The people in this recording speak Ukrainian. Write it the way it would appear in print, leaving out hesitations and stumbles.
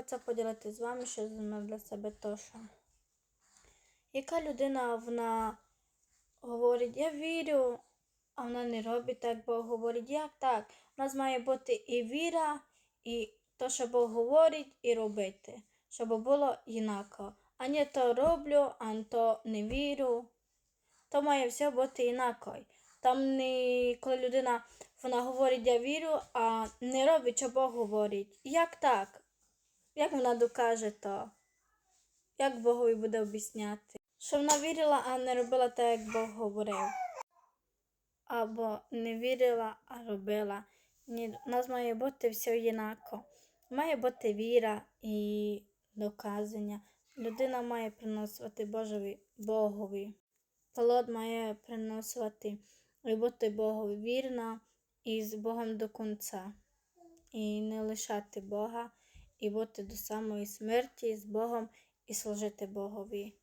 хочу поділити з вами, що знав для себе то, що яка людина, вона говорить, я вірю, а вона не робить так, Бог говорить, як так? У нас має бути і віра, і то, що Бог говорить, і робити, щоб було інако. А не то роблю, а то не вірю. То має все бути інако. Там не коли людина, вона говорить, я вірю, а не робить, що Бог говорить. Як так? Як вона докаже то? Як Богові буде об'ясняти? Що вона вірила, а не робила так, як Бог говорив. Або не вірила, а робила. Ні, у нас має бути все інако. Має бути віра і доказання. Людина має приносити Богові. Плод має приносити і бути Богові вірна і з Богом до кінця. І не лишати Бога, і бути до самої смерті з Богом і служити Богові.